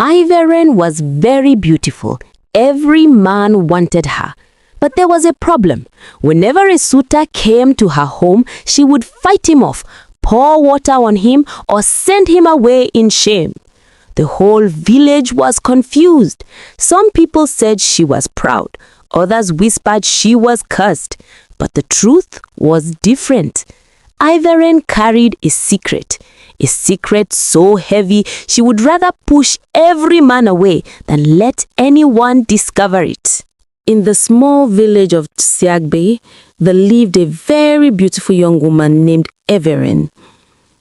Iveren was very beautiful. Every man wanted her. But there was a problem. Whenever a suitor came to her home, she would fight him off, pour water on him, or send him away in shame. The whole village was confused. Some people said she was proud. Others whispered she was cursed. But the truth was different. Iveren carried a secret so heavy she would rather push every man away than let anyone discover it. In the small village of Siagbe, there lived a very beautiful young woman named Iveren.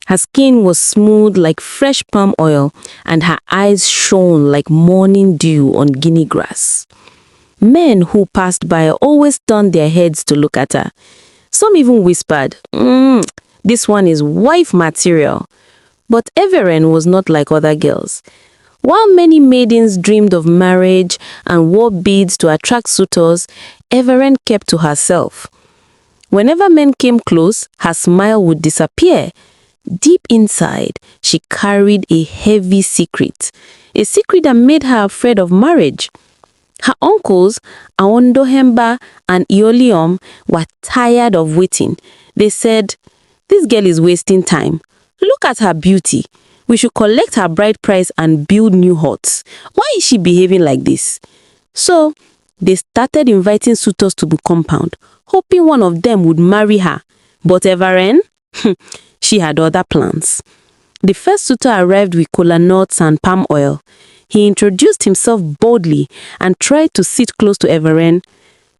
Her skin was smooth like fresh palm oil, and her eyes shone like morning dew on guinea grass. Men who passed by always turned their heads to look at her. Some even whispered, "This one is wife material." But Iveren was not like other girls. While many maidens dreamed of marriage and wore beads to attract suitors, Iveren kept to herself. Whenever men came close, her smile would disappear. Deep inside, she carried a heavy secret, a secret that made her afraid of marriage. Her uncles, Aondohemba and Ioliom, were tired of waiting. They said, "This girl is wasting time. Look at her beauty. We should collect her bride price and build new huts. Why is she behaving like this?" So, they started inviting suitors to the compound, hoping one of them would marry her. But Iveren? She had other plans. The first suitor arrived with kola nuts and palm oil. He introduced himself boldly and tried to sit close to Iveren.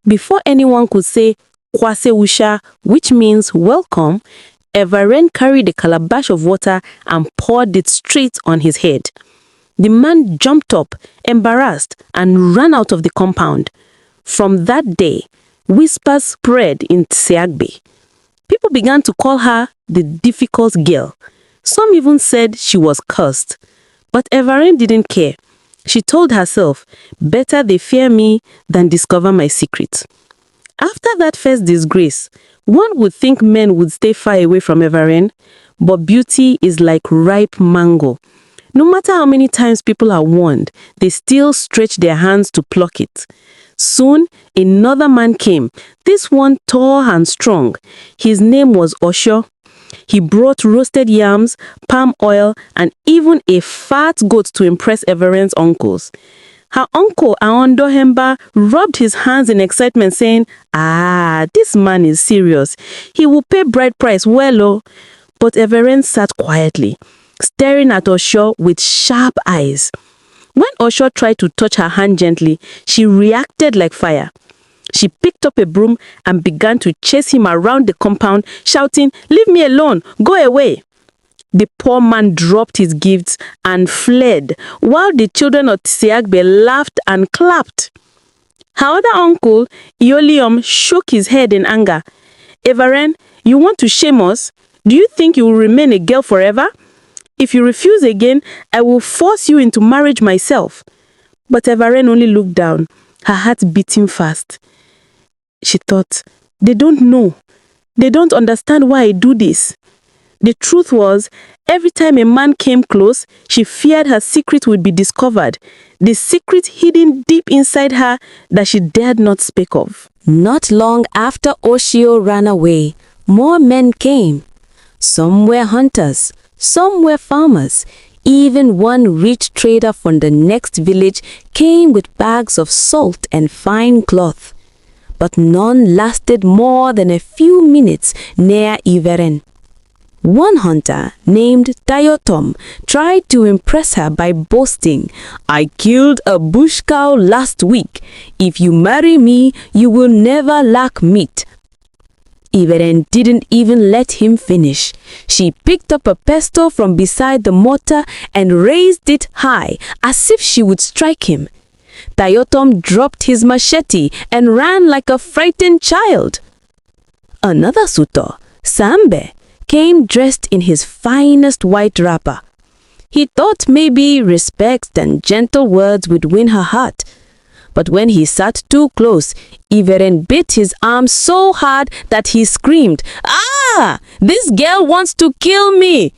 Before anyone could say "Kwase Usha," which means welcome, Iveren carried a calabash of water and poured it straight on his head. The man jumped up, embarrassed, and ran out of the compound. From that day, whispers spread in Siagbe. People began to call her the difficult girl. Some even said she was cursed. But Iveren didn't care. She told herself, "Better they fear me than discover my secret." After that first disgrace, one would think men would stay far away from Iveren, but beauty is like ripe mango. No matter how many times people are warned, they still stretch their hands to pluck it. Soon, another man came, this one tall and strong. His name was Osho. He brought roasted yams, palm oil, and even a fat goat to impress Iveren's uncles. Her uncle, Aondohemba, rubbed his hands in excitement, saying, "This man is serious. He will pay bride price well, oh." But Iveren sat quietly, staring at Osho with sharp eyes. When Osho tried to touch her hand gently, she reacted like fire. She picked up a broom and began to chase him around the compound, shouting, "Leave me alone! Go away!" The poor man dropped his gifts and fled, while the children of Siagbe laughed and clapped. Her other uncle, Ioliom, shook his head in anger. "Iveren, you want to shame us? Do you think you will remain a girl forever? If you refuse again, I will force you into marriage myself." But Iveren only looked down, her heart beating fast. She thought, "They don't know. They don't understand why I do this." The truth was, every time a man came close, she feared her secret would be discovered, the secret hidden deep inside her that she dared not speak of. Not long after Oshio ran away, more men came. Some were hunters, some were farmers. Even one rich trader from the next village came with bags of salt and fine cloth. But none lasted more than a few minutes near Iveren. One hunter named Tayotom tried to impress her by boasting, "I killed a bush cow last week. If you marry me, you will never lack meat." Iveren didn't even let him finish. She picked up a pestle from beside the mortar and raised it high as if she would strike him. Tayotom dropped his machete and ran like a frightened child. Another suitor, Sambe, came dressed in his finest white wrapper. He thought maybe respect and gentle words would win her heart. But when he sat too close, Iveren bit his arm so hard that he screamed, "Ah! This girl wants to kill me!"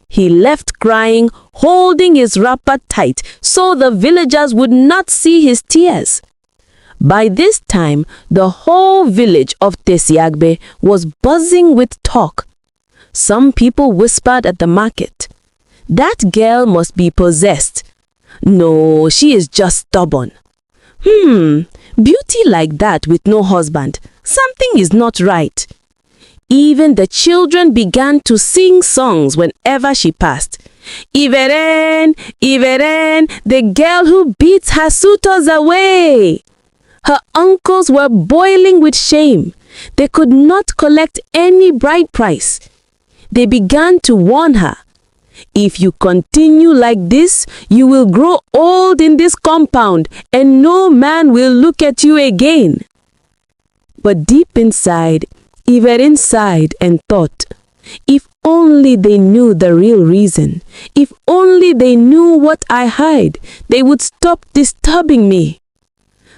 He left crying, holding his wrapper tight so the villagers would not see his tears. By this time, the whole village of Tesiagbe was buzzing with talk. Some people whispered at the market, "That girl must be possessed. No, she is just stubborn. Beauty like that with no husband. Something is not right." Even the children began to sing songs whenever she passed. "Iveren, Iveren, the girl who beats her suitors away." Her uncles were boiling with shame. They could not collect any bride price. They began to warn her, "If you continue like this, you will grow old in this compound and no man will look at you again." But deep inside, Iveren sighed and thought, "If only they knew the real reason. If only they knew what I hide, they would stop disturbing me."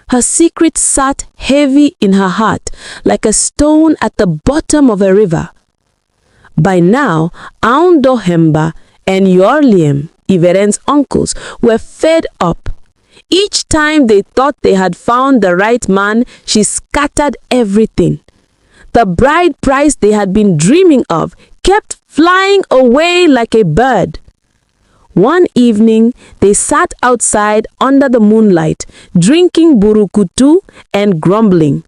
Her secret sat heavy in her heart, like a stone at the bottom of a river. By now, Aundohemba and Yorliam, Iveren's uncles, were fed up. Each time they thought they had found the right man, she scattered everything. The bride price they had been dreaming of kept flying away like a bird. One evening, they sat outside under the moonlight, drinking burukutu and grumbling.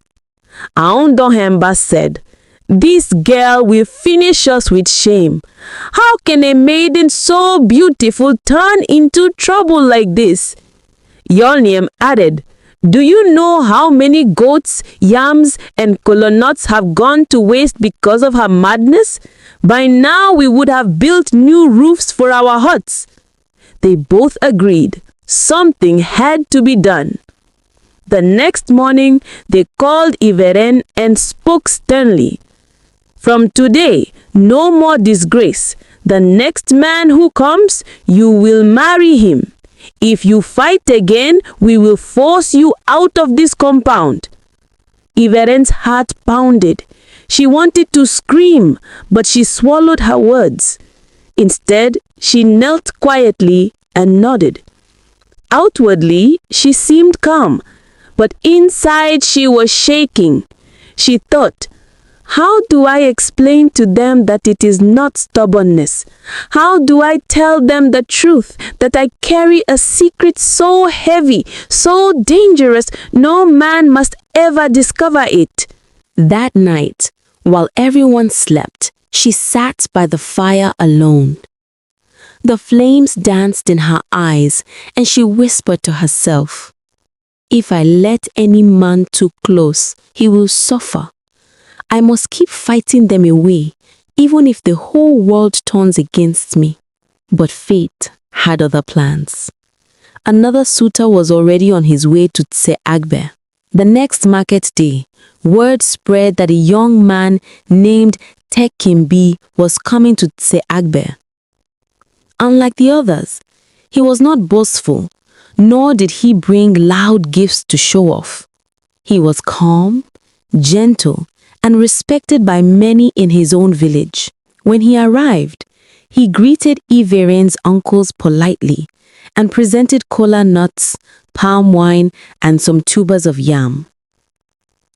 Aundohemba said, "This girl will finish us with shame. How can a maiden so beautiful turn into trouble like this?" Yorliam added, "Do you know how many goats, yams, and colonuts have gone to waste because of her madness? By now we would have built new roofs for our huts." They both agreed something had to be done. The next morning, they called Iveren and spoke sternly. "From today, no more disgrace. The next man who comes, you will marry him. If you fight again, we will force you out of this compound." Iveren's heart pounded. She wanted to scream, but she swallowed her words. Instead, she knelt quietly and nodded. Outwardly, she seemed calm, but inside she was shaking. She thought, "How do I explain to them that it is not stubbornness? How do I tell them the truth, that I carry a secret so heavy, so dangerous, no man must ever discover it?" That night, while everyone slept, she sat by the fire alone. The flames danced in her eyes, and she whispered to herself, "If I let any man too close, he will suffer. I must keep fighting them away, even if the whole world turns against me." But fate had other plans. Another suitor was already on his way to Tseagbe. The next market day, word spread that a young man named Tekimbi was coming to Tseagbe. Unlike the others, he was not boastful, nor did he bring loud gifts to show off. He was calm, gentle, and respected by many in his own village. When he arrived, he greeted Iveren's uncles politely and presented kola nuts, palm wine, and some tubers of yam.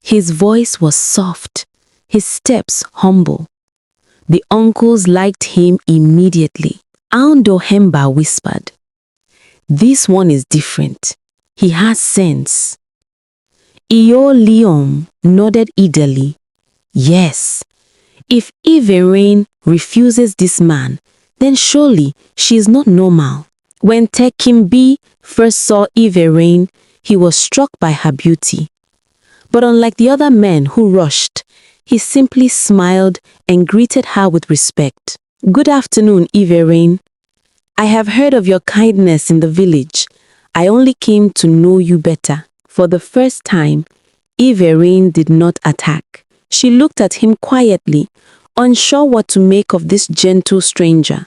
His voice was soft, his steps humble. The uncles liked him immediately. Aundohemba whispered, "This one is different. He has sense." Iyoliom nodded eagerly. "Yes, if Iveren refuses this man, then surely she is not normal." When Tekimbi first saw Iveren, he was struck by her beauty. But unlike the other men who rushed, he simply smiled and greeted her with respect. "Good afternoon, Iveren. I have heard of your kindness in the village. I only came to know you better." For the first time, Iveren did not attack. She looked at him quietly, unsure what to make of this gentle stranger.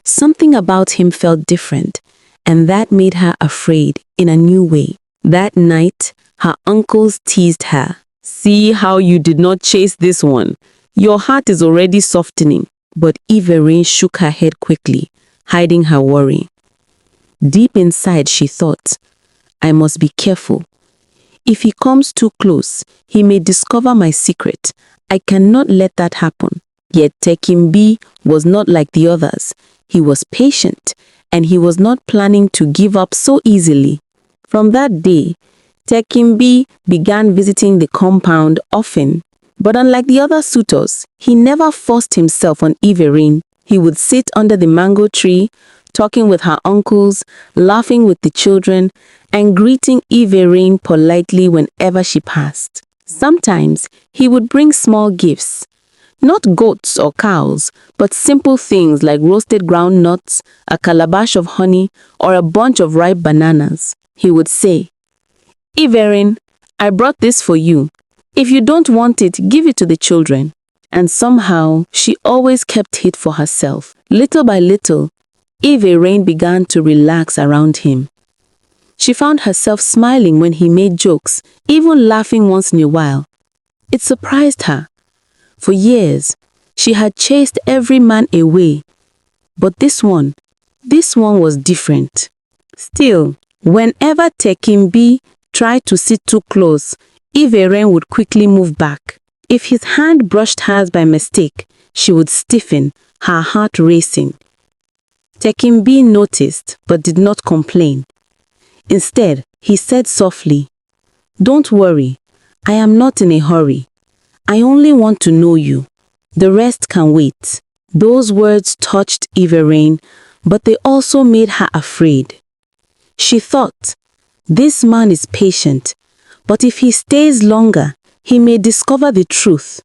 Something about him felt different, and that made her afraid in a new way. That night, her uncles teased her. "See how you did not chase this one. Your heart is already softening." But Iveren shook her head quickly, hiding her worry. Deep inside, she thought, I must be careful. If he comes too close, he may discover my secret. I cannot let that happen. Yet Tekimbi was not like the others. He was patient, and he was not planning to give up so easily. From that day, Tekimbi began visiting the compound often. But unlike the other suitors, he never forced himself on Iveren. He would sit under the mango tree, talking with her uncles, laughing with the children, and greeting Iveren politely whenever she passed. Sometimes he would bring small gifts, not goats or cows, but simple things like roasted ground nuts, a calabash of honey, or a bunch of ripe bananas. He would say, Iveren, I brought this for you. If you don't want it, give it to the children. And somehow, she always kept it for herself. Little by little, Iveren began to relax around him. She found herself smiling when he made jokes, even laughing once in a while. It surprised her. For years, she had chased every man away. But this one was different. Still, whenever Tekimbi tried to sit too close, Iveren would quickly move back. If his hand brushed hers by mistake, she would stiffen, her heart racing. Tekimbi noticed but did not complain. Instead, he said softly, Don't worry, I am not in a hurry. I only want to know you. The rest can wait. Those words touched Iveren, but they also made her afraid. She thought, this man is patient, but if he stays longer, he may discover the truth.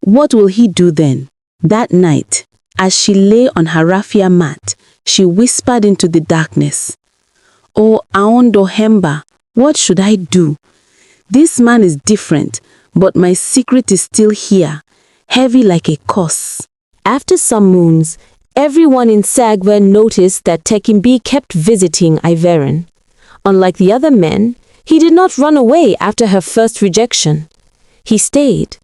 What will he do then? That night, as she lay on her raffia mat, she whispered into the darkness, Oh, Aondo Hemba, what should I do? This man is different, but my secret is still here, heavy like a curse. After some moons, everyone in Sagwe noticed that Tekimbi kept visiting Iveren. Unlike the other men, he did not run away after her first rejection. He stayed.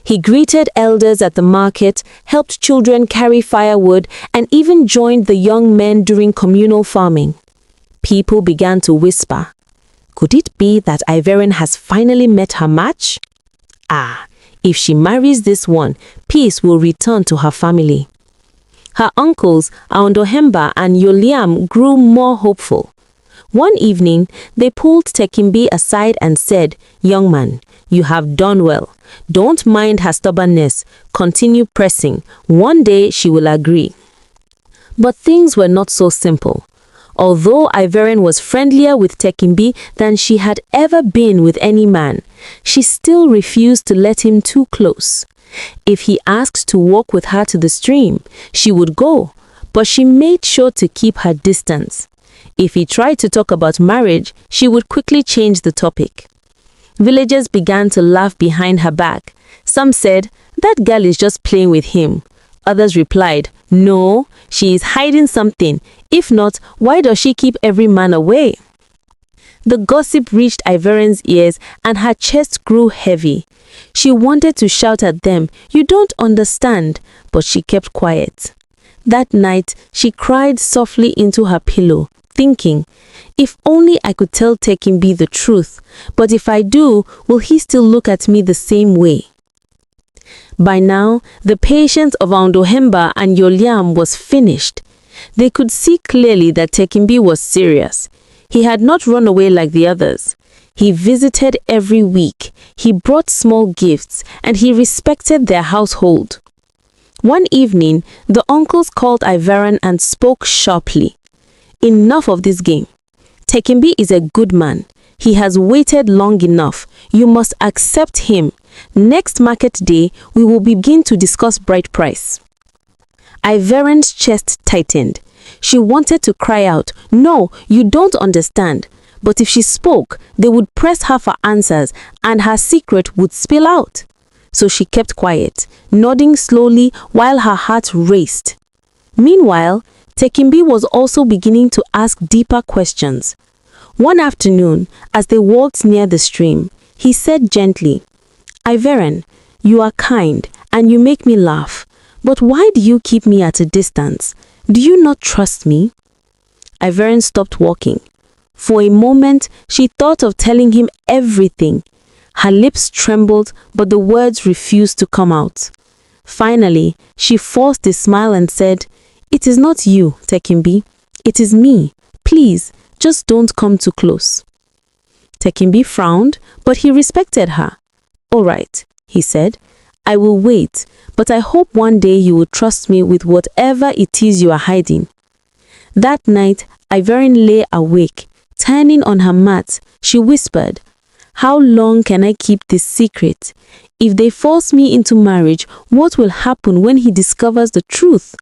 He greeted elders at the market, helped children carry firewood, and even joined the young men during communal farming. People began to whisper, could it be that Iveren has finally met her match? If she marries this one, peace will return to her family. Her uncles, Aondohemba and Yoliam, grew more hopeful. One evening, they pulled Tekimbi aside and said, Young man, you have done well. Don't mind her stubbornness. Continue pressing. One day she will agree. But things were not so simple. Although Iveren was friendlier with Tekimbi than she had ever been with any man, she still refused to let him too close. If he asked to walk with her to the stream, she would go, but she made sure to keep her distance. If he tried to talk about marriage, she would quickly change the topic. Villagers began to laugh behind her back. Some said, that girl is just playing with him. Others replied, no, she is hiding something. If not, why does she keep every man away? The gossip reached Iveren's ears and her chest grew heavy. She wanted to shout at them, you don't understand, but she kept quiet. That night, she cried softly into her pillow, thinking, if only I could tell Tekimbi the truth, but if I do, will he still look at me the same way? By now, the patience of Aondohemba and Yoliam was finished. They could see clearly that Tekimbi was serious. He had not run away like the others. He visited every week, he brought small gifts, and he respected their household. One evening, the uncles called Iveren and spoke sharply. Enough of this game. Tekimbi is a good man. He has waited long enough. You must accept him. Next market day, we will begin to discuss bride price. Iveren's chest tightened. She wanted to cry out, no, you don't understand. But if she spoke, they would press her for answers and her secret would spill out. So she kept quiet, nodding slowly while her heart raced. Meanwhile, Tekimbi was also beginning to ask deeper questions. One afternoon, as they walked near the stream, he said gently, Iveren, you are kind and you make me laugh, But why do you keep me at a distance? Do you not trust me? Iveren stopped walking. For a moment, she thought of telling him everything. Her lips trembled, but the words refused to come out. Finally, she forced a smile and said, "It is not you, Tekimbi. It is me. Please, just don't come too close." Tekimbi frowned, but he respected her. "All right," he said. "I will wait, but I hope one day you will trust me with whatever it is you are hiding." That night, Iveren lay awake. Turning on her mat, she whispered, "How long can I keep this secret? If they force me into marriage, what will happen when he discovers the truth?"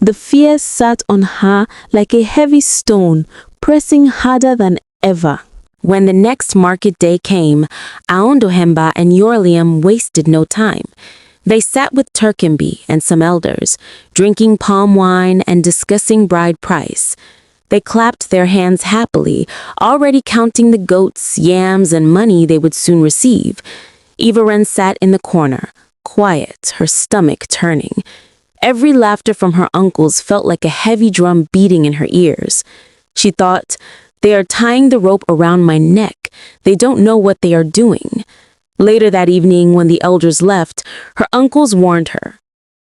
The fear sat on her like a heavy stone, pressing harder than ever. When the next market day came, Aondohemba and Yorliam wasted no time. They sat with Turkenby and some elders, drinking palm wine and discussing bride price. They clapped their hands happily, already counting the goats, yams, and money they would soon receive. Iveren sat in the corner, quiet, her stomach turning. Every laughter from her uncles felt like a heavy drum beating in her ears. She thought, "They are tying the rope around my neck. They don't know what they are doing." Later that evening, when the elders left, her uncles warned her,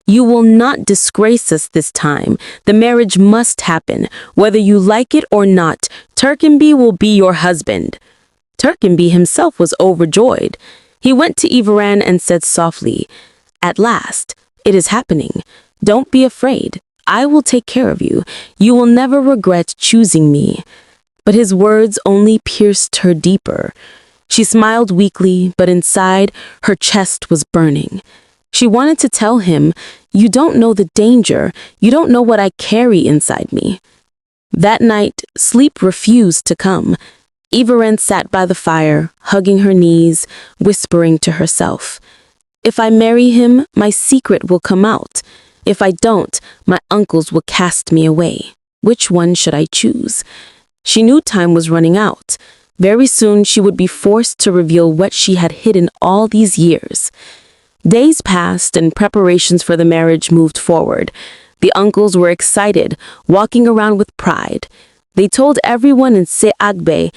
"You will not disgrace us this time. The marriage must happen. Whether you like it or not, Turkenby will be your husband." Turkenby himself was overjoyed. He went to Iveren and said softly, "At last, it is happening. Don't be afraid. I will take care of you. You will never regret choosing me." But his words only pierced her deeper. She smiled weakly, but inside, her chest was burning. She wanted to tell him, "You don't know the danger. You don't know what I carry inside me." That night, sleep refused to come. Iveren sat by the fire, hugging her knees, whispering to herself, "If I marry him, my secret will come out. If I don't, my uncles will cast me away. Which one should I choose?" She knew time was running out. Very soon she would be forced to reveal what she had hidden all these years. Days passed and preparations for the marriage moved forward. The uncles were excited, walking around with pride. They told everyone in Seagbe,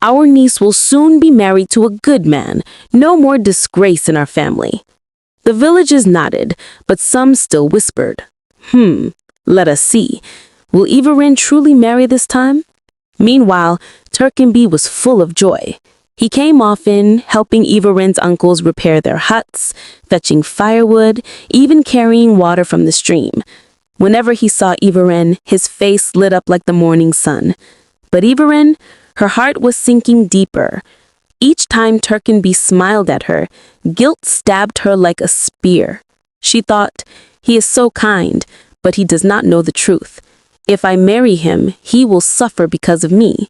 "Our niece will soon be married to a good man. No more disgrace in our family." The villagers nodded, but some still whispered, Let us see. Will Iveren truly marry this time?" Meanwhile, Turkenby was full of joy. He came often, helping Iveren's uncles repair their huts, fetching firewood, even carrying water from the stream. Whenever he saw Iveren, his face lit up like the morning sun. But Iveren, her heart was sinking deeper. Each time Turkenby smiled at her, guilt stabbed her like a spear. She thought, "He is so kind, but he does not know the truth. If I marry him, he will suffer because of me."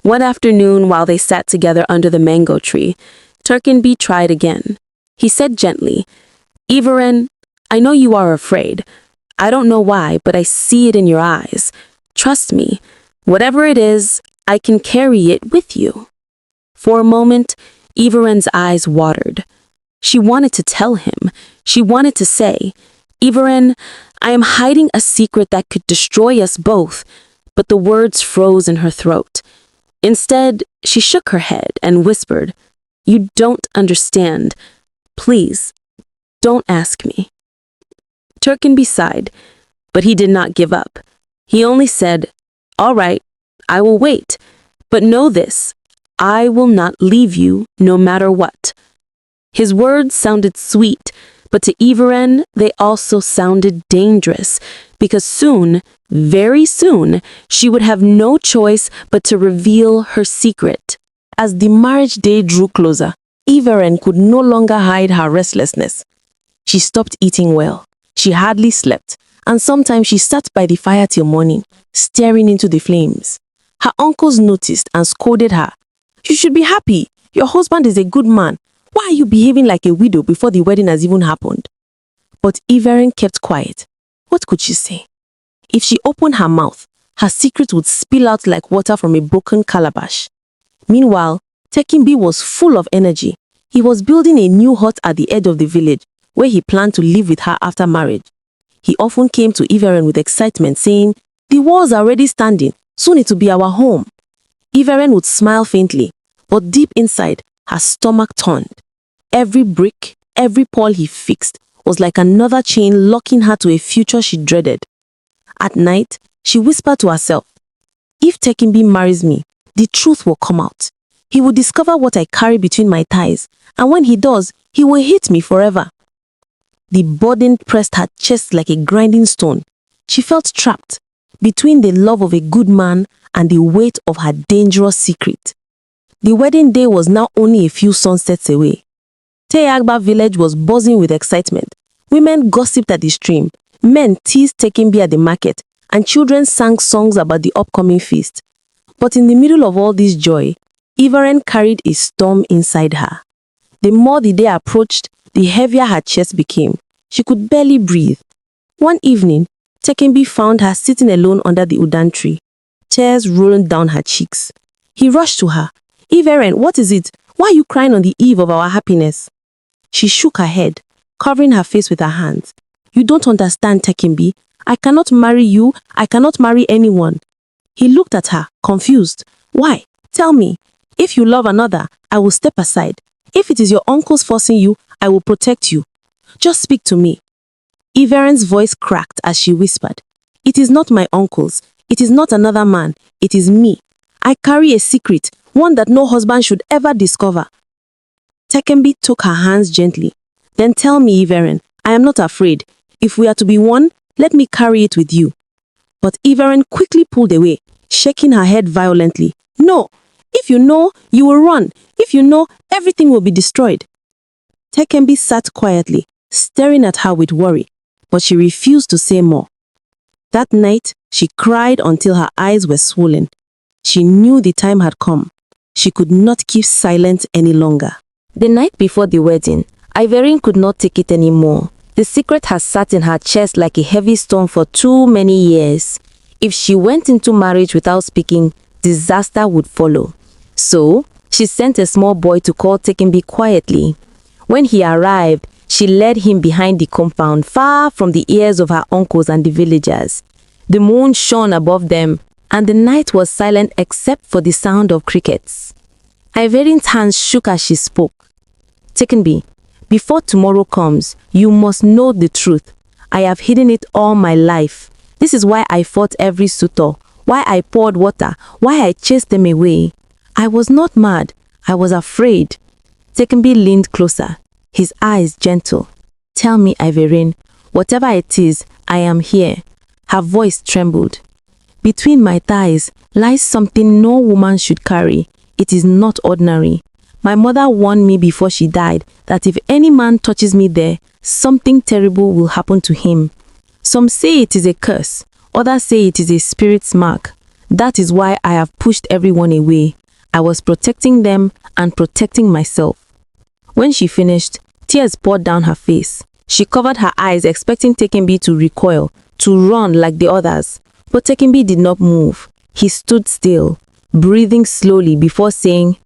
One afternoon, while they sat together under the mango tree, Turkenby tried again. He said gently, "Iveren, I know you are afraid. I don't know why, but I see it in your eyes. Trust me. Whatever it is, I can carry it with you." For a moment, Iveren's eyes watered. She wanted to tell him. She wanted to say, "Iveren, I am hiding a secret that could destroy us both," but the words froze in her throat. Instead, she shook her head and whispered, "You don't understand. Please, don't ask me." Turkenby sighed, but he did not give up. He only said, "All right, I will wait, but know this, I will not leave you no matter what." His words sounded sweet, but to Iveren, they also sounded dangerous, because soon, very soon, she would have no choice but to reveal her secret. As the marriage day drew closer, Iveren could no longer hide her restlessness. She stopped eating well. She hardly slept, and sometimes she sat by the fire till morning, staring into the flames. Her uncles noticed and scolded her. "You should be happy. Your husband is a good man. Why are you behaving like a widow before the wedding has even happened?" But Iveren kept quiet. What could she say? If she opened her mouth, her secret would spill out like water from a broken calabash. Meanwhile, Tekimbi was full of energy. He was building a new hut at the edge of the village, where he planned to live with her after marriage. He often came to Iveren with excitement, saying, "The walls are already standing, soon it will be our home." Iveren would smile faintly, but deep inside, her stomach turned. Every brick, every pole he fixed was like another chain locking her to a future she dreaded. At night, she whispered to herself, "If Tekimbi marries me, the truth will come out. He will discover what I carry between my thighs, and when he does, he will hate me forever." The burden pressed her chest like a grinding stone. She felt trapped between the love of a good man and the weight of her dangerous secret. The wedding day was now only a few sunsets away. Teyagba village was buzzing with excitement. Women gossiped at the stream, men teased Tekimbi at the market, and children sang songs about the upcoming feast. But in the middle of all this joy, Iveren carried a storm inside her. The more the day approached, the heavier her chest became. She could barely breathe. One evening, Tekimbi found her sitting alone under the udan tree, tears rolling down her cheeks. He rushed to her. "Iveren, what is it? Why are you crying on the eve of our happiness?" She shook her head, covering her face with her hands. "You don't understand, Tekimbi. I cannot marry you. I cannot marry anyone." He looked at her, confused. "Why? Tell me. If you love another, I will step aside. If it is your uncles forcing you, I will protect you. Just speak to me." Iveren's voice cracked as she whispered, "It is not my uncles. It is not another man. It is me. I carry a secret, one that no husband should ever discover." Tekembi took her hands gently. "Then tell me, Iveren, I am not afraid. If we are to be one, let me carry it with you." But Iveren quickly pulled away, shaking her head violently. "No! If you know, you will run. If you know, everything will be destroyed." Tekembi sat quietly, staring at her with worry, but she refused to say more. That night, she cried until her eyes were swollen. She knew the time had come. She could not keep silent any longer. The night before the wedding, Iveren could not take it anymore. The secret had sat in her chest like a heavy stone for too many years. If she went into marriage without speaking, disaster would follow. So, she sent a small boy to call Tekembi quietly. When he arrived, she led him behind the compound, far from the ears of her uncles and the villagers. The moon shone above them, and the night was silent except for the sound of crickets. Iveren's hands shook as she spoke. "Tekembi, before tomorrow comes, you must know the truth. I have hidden it all my life. This is why I fought every suitor, why I poured water, why I chased them away. I was not mad, I was afraid." Tekembi leaned closer, his eyes gentle. "Tell me, Iveren, whatever it is, I am here." Her voice trembled. "Between my thighs lies something no woman should carry. It is not ordinary. My mother warned me before she died that if any man touches me there, something terrible will happen to him. Some say it is a curse, others say it is a spirit's mark. That is why I have pushed everyone away. I was protecting them and protecting myself." When she finished, tears poured down her face. She covered her eyes, expecting Tekembi to recoil, to run like the others. But Tekembi did not move. He stood still, breathing slowly before saying,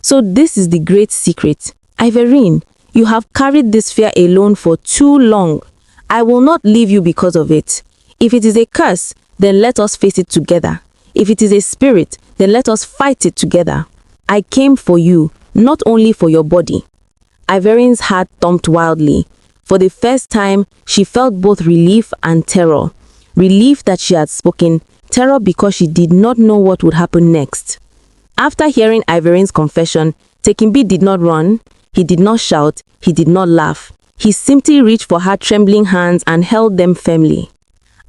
"So this is the great secret. Iveren, you have carried this fear alone for too long. I will not leave you because of it. If it is a curse, then let us face it together. If it is a spirit, then let us fight it together. I came for you, not only for your body." Iveren's heart thumped wildly. For the first time, she felt both relief and terror. Relief that she had spoken, terror because she did not know what would happen next. After hearing Iveren's confession, Tekembi did not run, he did not shout, he did not laugh. He simply reached for her trembling hands and held them firmly.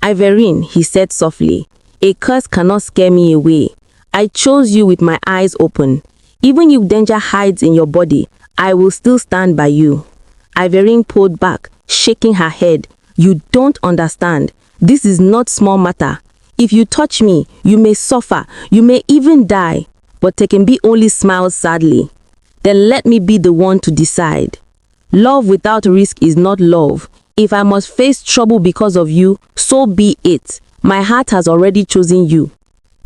"Iveren," he said softly, "a curse cannot scare me away. I chose you with my eyes open. Even if danger hides in your body, I will still stand by you." Iveren pulled back, shaking her head. "You don't understand. This is not small matter. If you touch me, you may suffer, you may even die." But Tekembi only smiled sadly. "Then let me be the one to decide. Love without risk is not love. If I must face trouble because of you, so be it. My heart has already chosen you."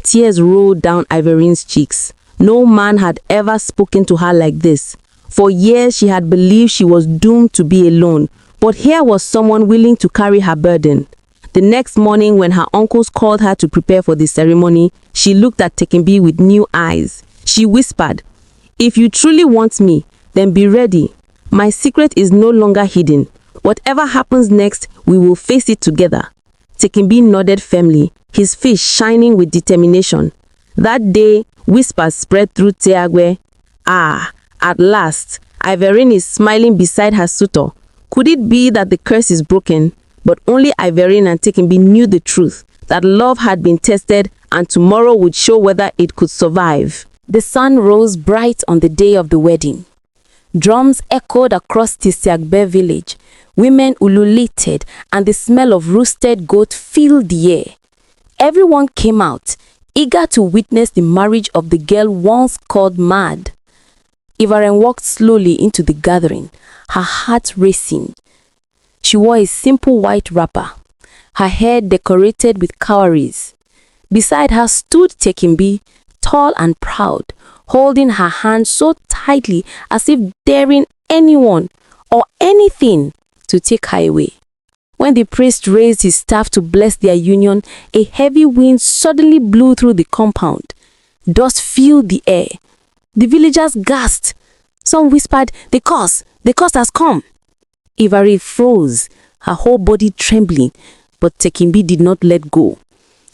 Tears rolled down Iveren's cheeks. No man had ever spoken to her like this. For years she had believed she was doomed to be alone, But here was someone willing to carry her burden. The next morning, when her uncles called her to prepare for the ceremony, she looked at Tekembi with new eyes. She whispered, "If you truly want me, then be ready. My secret is no longer hidden. Whatever happens next, we will face it together." Tekembi nodded firmly, his face shining with determination. That day, whispers spread through Teagwe. "Ah, at last, Iveren is smiling beside her suitor. Could it be that the curse is broken?" But only Iveren and Tekembi knew the truth, that love had been tested and tomorrow would show whether it could survive. The sun rose bright on the day of the wedding. Drums echoed across Tisiagbe village. Women ululated and the smell of roasted goat filled the air. Everyone came out, eager to witness the marriage of the girl once called Mad. Iveren walked slowly into the gathering, her heart racing. She wore a simple white wrapper, her hair decorated with cowries. Beside her stood Tekembi, tall and proud, holding her hand so tightly as if daring anyone or anything to take her away. When the priest raised his staff to bless their union, a heavy wind suddenly blew through the compound. Dust filled the air. The villagers gasped. Some whispered, the curse has come." Iveren froze, her whole body trembling, but Tekembi did not let go.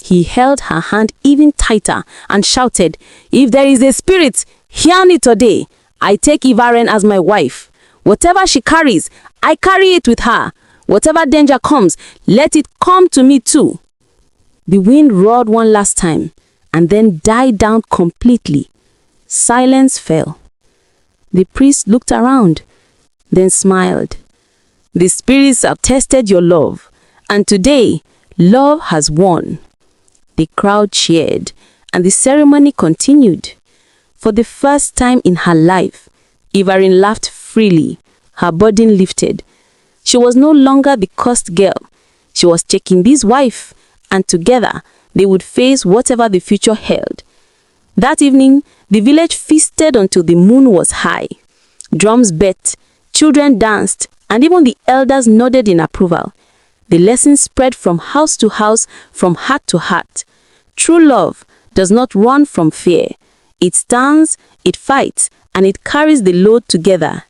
He held her hand even tighter and shouted, "If there is a spirit, hear me today. I take Iveren as my wife. Whatever she carries, I carry it with her. Whatever danger comes, let it come to me too." The wind roared one last time and then died down completely. Silence fell. The priest looked around, then smiled. "The spirits have tested your love, and today, love has won." The crowd cheered, and the ceremony continued. For the first time in her life, Iveren laughed freely, her burden lifted. She was no longer the cursed girl. She was Tekembi's wife, and together, they would face whatever the future held. That evening, the village feasted until the moon was high. Drums beat, children danced, and even the elders nodded in approval. The lesson spread from house to house, from heart to heart. True love does not run from fear. It stands, it fights, and it carries the load together.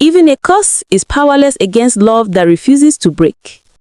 Even a curse is powerless against love that refuses to break.